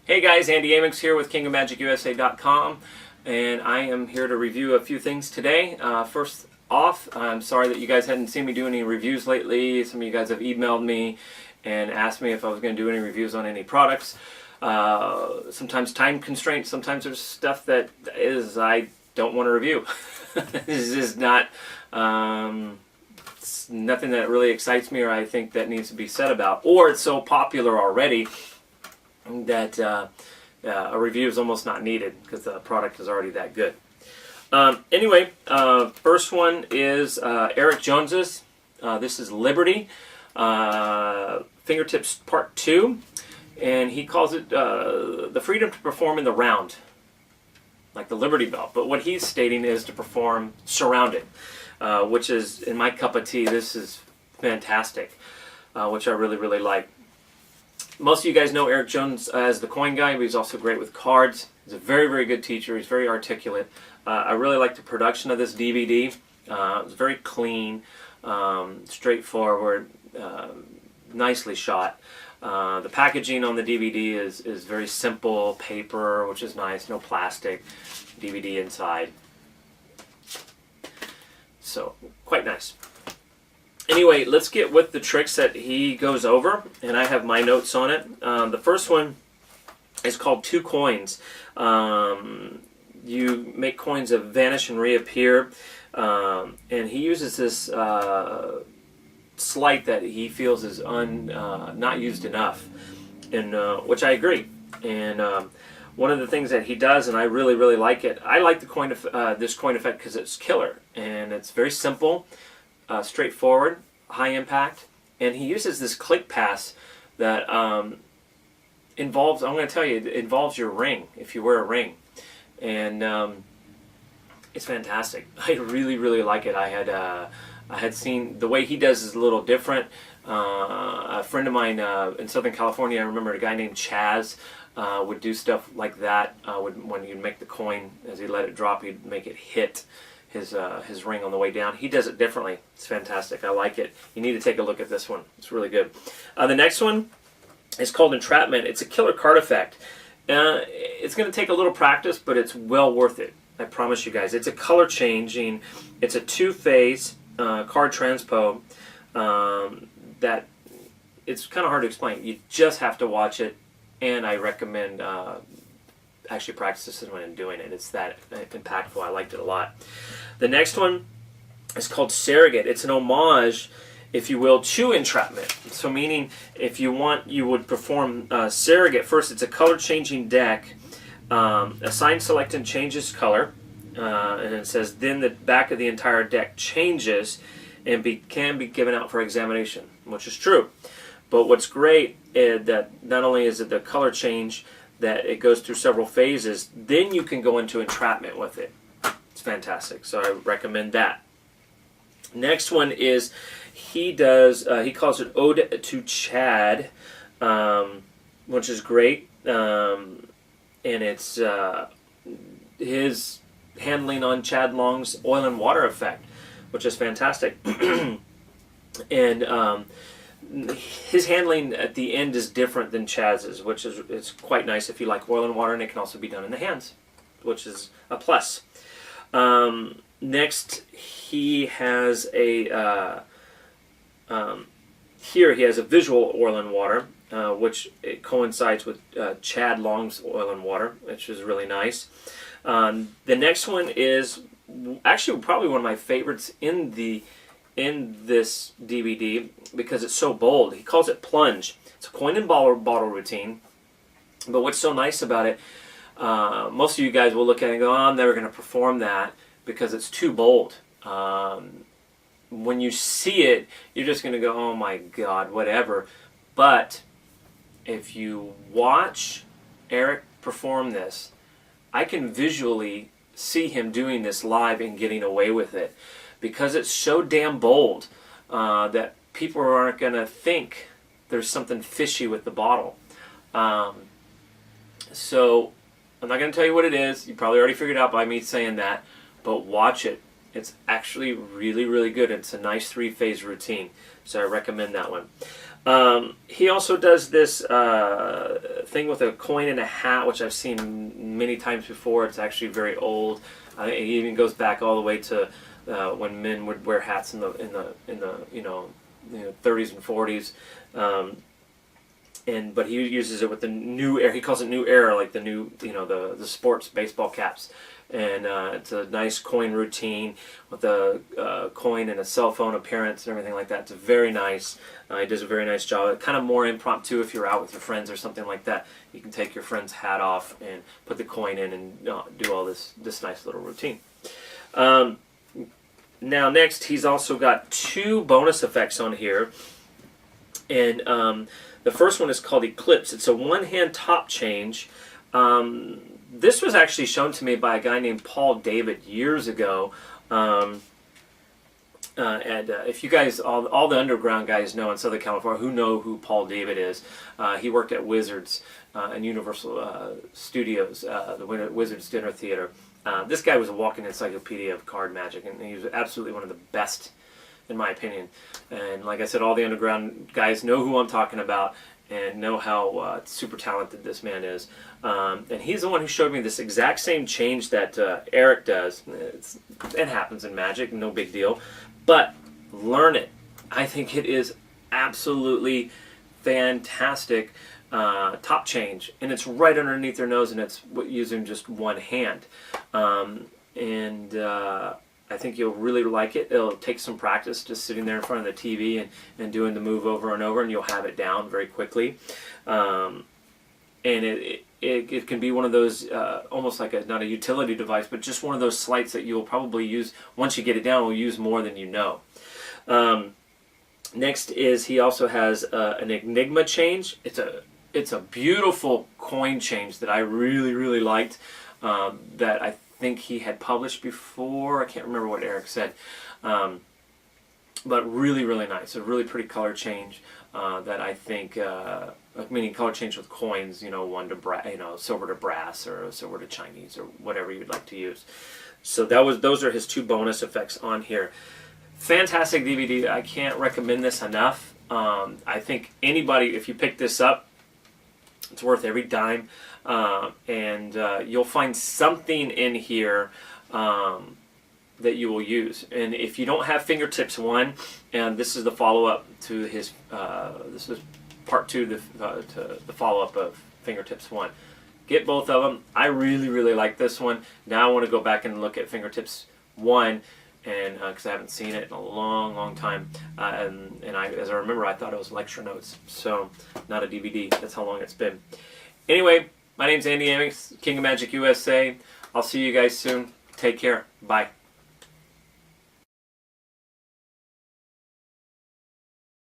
Hey guys, Andy Amyx here with KingdomMagicUSA.com, and I am here to review a few things today. First off, I'm sorry that you guys hadn't seen me do any reviews lately. Some of you guys have emailed me and asked me if I was going to do any reviews on any products. Sometimes time constraints, sometimes there's stuff that I don't want to review. This is not it's nothing that really excites me or I think that needs to be said about, or it's so popular already that a review is almost not needed because the product is already that good. Anyway, first one is Eric Jones's. This is Liberty Fingertips Part 2, and he calls it the freedom to perform in the round, like the Liberty Belt. But what he's stating is to perform surrounded, which is, in my cup of tea, this is fantastic, which I really, really like. Most of you guys know Eric Jones as the coin guy, but he's also great with cards. He's a very, very good teacher. He's very articulate. I really like the production of this DVD. It's very clean, straightforward, nicely shot. The packaging on the DVD is very simple, paper, which is nice, no plastic, DVD inside. So, quite nice. Anyway, let's get with the tricks that he goes over, and I have my notes on it. The first one is called two coins. You make coins that vanish and reappear, and he uses this sleight that he feels is not used enough, and which I agree. And one of the things that he does, and I really, really like it, I like the coin this coin effect because it's killer, and it's very simple. Straightforward, high impact, and he uses this click pass that involves, I'm going to tell you, it involves your ring, if you wear a ring, and it's fantastic. I really, really like it. I had seen the way he does is a little different. A friend of mine in Southern California, I remember a guy named Chaz would do stuff like that. When you'd make the coin, as he let it drop, he'd make it hit his ring on the way down. He does it differently. It's fantastic. I like it. You need to take a look at this one. It's really good. The next one is called Entrapment. It's a killer card effect. It's going to take a little practice, but it's well worth it. I promise you guys. It's a color changing. It's a two-phase card transpo that it's kind of hard to explain. You just have to watch it, and I recommend actually practice this when doing it. It's that impactful. I liked it a lot. The next one is called Surrogate. It's an homage, if you will, to Entrapment. So meaning, if you want, you would perform Surrogate. First, it's a color-changing deck. Assign, select, and changes color. And it says, then the back of the entire deck changes and can be given out for examination, which is true. But what's great is that not only is it the color change, that it goes through several phases, then you can go into Entrapment with it. It's fantastic, so I recommend that. Next one is, he calls it Ode to Chad, which is great, and it's his handling on Chad Long's oil and water effect, which is fantastic. And his handling at the end is different than Chaz's, which is it's quite nice if you like oil and water, and it can also be done in the hands, which is a plus. Next, he has a here he has a visual oil and water, which it coincides with Chad Long's oil and water, which is really nice. The next one is actually probably one of my favorites in this DVD because it's so bold. He calls it Plunge. It's a coin and bottle routine. But what's so nice about it, most of you guys will look at it and go, oh, I'm never going to perform that because it's too bold. When you see it, you're just going to go, oh my God, whatever. But if you watch Eric perform this, I can visually see him doing this live and getting away with it, because it's so damn bold that people aren't going to think there's something fishy with the bottle. So I'm not going to tell you what it is. You probably already figured out by me saying that, but watch it. It's actually really, really good. It's a nice three-phase routine, so I recommend that one. He also does this thing with a coin and a hat, which I've seen many times before. It's actually very old. It even goes back all the way to when men would wear hats in the 30s and 40s. But he uses it with the new era. He calls it new era, like the new, the sports baseball caps. And it's a nice coin routine with a coin and a cell phone appearance and everything like that. It's very nice. He does a very nice job. Kind of more impromptu if you're out with your friends or something like that. You can take your friend's hat off and put the coin in and do all this nice little routine. Now next, he's also got 2 bonus effects on here. And the first one is called Eclipse. It's a one-hand top change. This was actually shown to me by a guy named Paul David years ago. If you guys, all the underground guys know in Southern California who know who Paul David is, he worked at Wizards and Universal Studios, the Wizards Dinner Theater. This guy was a walking encyclopedia of card magic, and he was absolutely one of the best, in my opinion. And like I said, all the underground guys know who I'm talking about and know how super talented this man is. And he's the one who showed me this exact same change that Eric does. It happens in magic, no big deal. But learn it. I think it is absolutely fantastic top change. And it's right underneath their nose, and it's using just one hand. I think you'll really like it. It'll take some practice just sitting there in front of the TV and doing the move over and over, and you'll have it down very quickly. And it can be one of those, almost like not a utility device, but just one of those sleights that you'll probably use, once you get it down, will use more than you know. Next is he also has an Enigma change. It's a beautiful coin change that I really, really liked, that I think he had published before. I can't remember what Eric said, but really, really nice. A really pretty color change that I think, meaning color change with coins. One to silver to brass or silver to Chinese or whatever you'd like to use. So those are his 2 bonus effects on here. Fantastic DVD. I can't recommend this enough. I think anybody, if you pick this up, it's worth every dime. And you'll find something in here that you will use. And if you don't have Fingertips 1, and this is the follow-up to his, this is part 2 to the follow-up of Fingertips 1. Get both of them. I really, really like this one. Now I want to go back and look at Fingertips 1, and because I haven't seen it in a long, long time. As I remember, I thought it was lecture notes, so not a DVD. That's how long it's been. Anyway, my name's Andy Amyx, King of Magic USA. I'll see you guys soon. Take care. Bye.